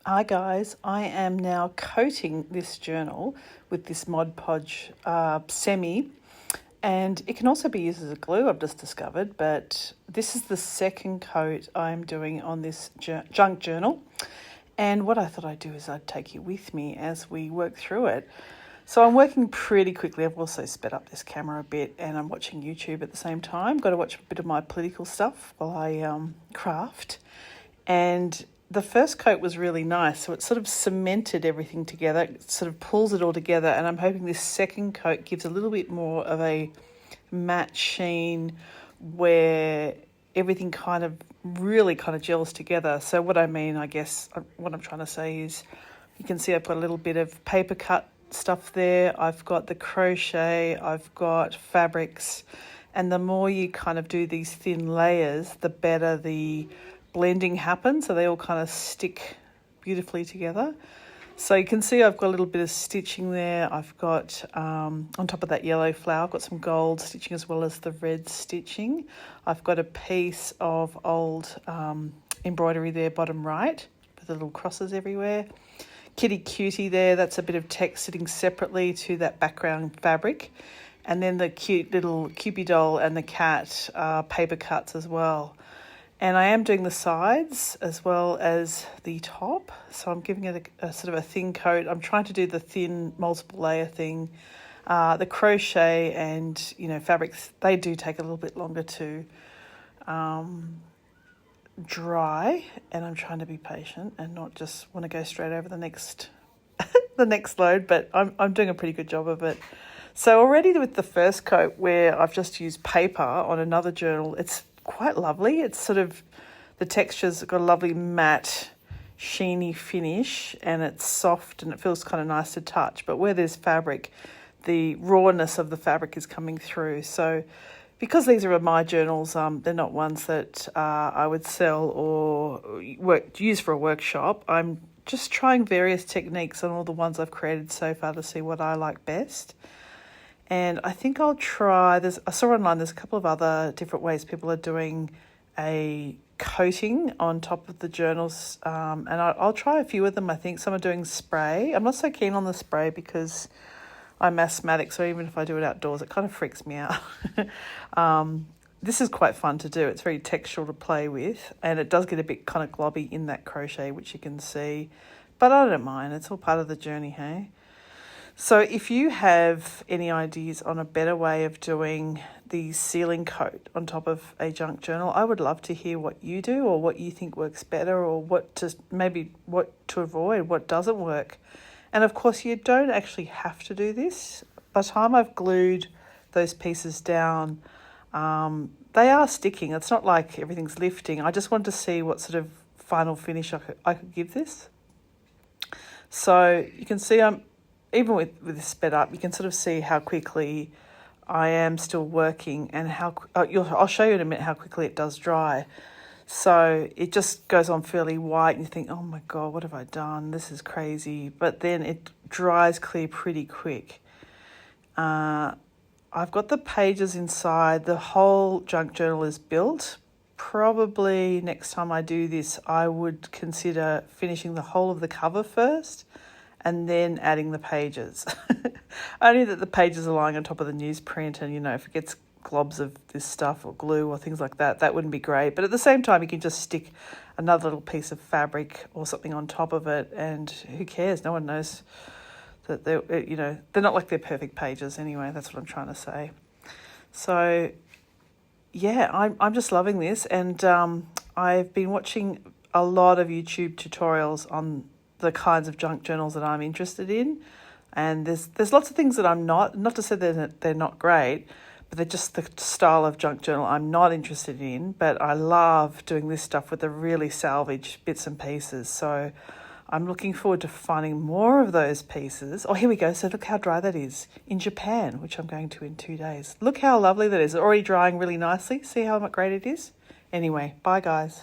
Hi guys, I am now coating this journal with this Mod Podge semi, and it can also be used as a glue, I've just discovered, but this is the second coat I'm doing on this junk journal. And what I thought I'd do is I'd take you with me as we work through it. So I'm working pretty quickly. I've also sped up this camera a bit and I'm watching YouTube at the same time. Got to watch a bit of my political stuff while I craft. And the first coat was really nice, so it sort of cemented everything together, it sort of pulls it all together, and I'm hoping this second coat gives a little bit more of a matte sheen where everything kind of really kind of gels together. So what I mean, I guess, what I'm trying to say is you can see I've got a little bit of paper cut stuff there, I've got the crochet, I've got fabrics, and the more you kind of do these thin layers, the better the blending happens, so they all kind of stick beautifully together. So you can see I've got a little bit of stitching there. I've got on top of that yellow flower, I've got some gold stitching as well as the red stitching. I've got a piece of old embroidery there, bottom right, with the little crosses everywhere. Kitty cutie there, that's a bit of text sitting separately to that background fabric. And then the cute little Cupid doll and the cat paper cuts as well. And I am doing the sides as well as the top. So I'm giving it a sort of a thin coat. I'm trying to do the thin multiple layer thing. The crochet and, fabrics, they do take a little bit longer to dry. And I'm trying to be patient and not just want to go straight over the next the next load. But I'm doing a pretty good job of it. So already with the first coat where I've just used paper on another journal, it's quite lovely. It's sort of, the texture's got a lovely matte, sheeny finish, and it's soft and it feels kind of nice to touch. But where there's fabric, the rawness of the fabric is coming through. So because these are my journals, they're not ones that I would sell or use for a workshop. I'm just trying various techniques on all the ones I've created so far to see what I like best. And I think I'll try, I saw online there's a couple of other different ways people are doing a coating on top of the journals. And I'll try a few of them, I think. Some are doing spray. I'm not so keen on the spray because I'm asthmatic, so even if I do it outdoors, it kind of freaks me out. This is quite fun to do. It's very textural to play with, and it does get a bit kind of globby in that crochet, which you can see. But I don't mind. It's all part of the journey, hey? So if you have any ideas on a better way of doing the sealing coat on top of a junk journal, I would love to hear what you do or what you think works better or what to avoid, what doesn't work. And of course, you don't actually have to do this. By the time I've glued those pieces down, they are sticking. It's not like everything's lifting. I just wanted to see what sort of final finish I could give this. So you can see even with this sped up, you can sort of see how quickly I am still working and I'll show you in a minute how quickly it does dry. So it just goes on fairly white and you think, oh my God, what have I done? This is crazy. But then it dries clear pretty quick. I've got the pages inside. The whole junk journal is built. Probably next time I do this, I would consider finishing the whole of the cover first and then adding the pages. Only that the pages are lying on top of the newsprint and, if it gets globs of this stuff or glue or things like that, that wouldn't be great. But at the same time, you can just stick another little piece of fabric or something on top of it and who cares? No one knows that they're not like they're perfect pages anyway. That's what I'm trying to say. So, yeah, I'm just loving this. And I've been watching a lot of YouTube tutorials on the kinds of junk journals that I'm interested in, and there's lots of things that I'm not to say they're not great, but they're just the style of junk journal I'm not interested in. But I love doing this stuff with the really salvaged bits and pieces, so I'm looking forward to finding more of those pieces. Oh, here we go. So look how dry that is in Japan, which I'm going to in 2 days. Look how lovely that is. Already drying really nicely. See how great it is? Anyway, bye guys.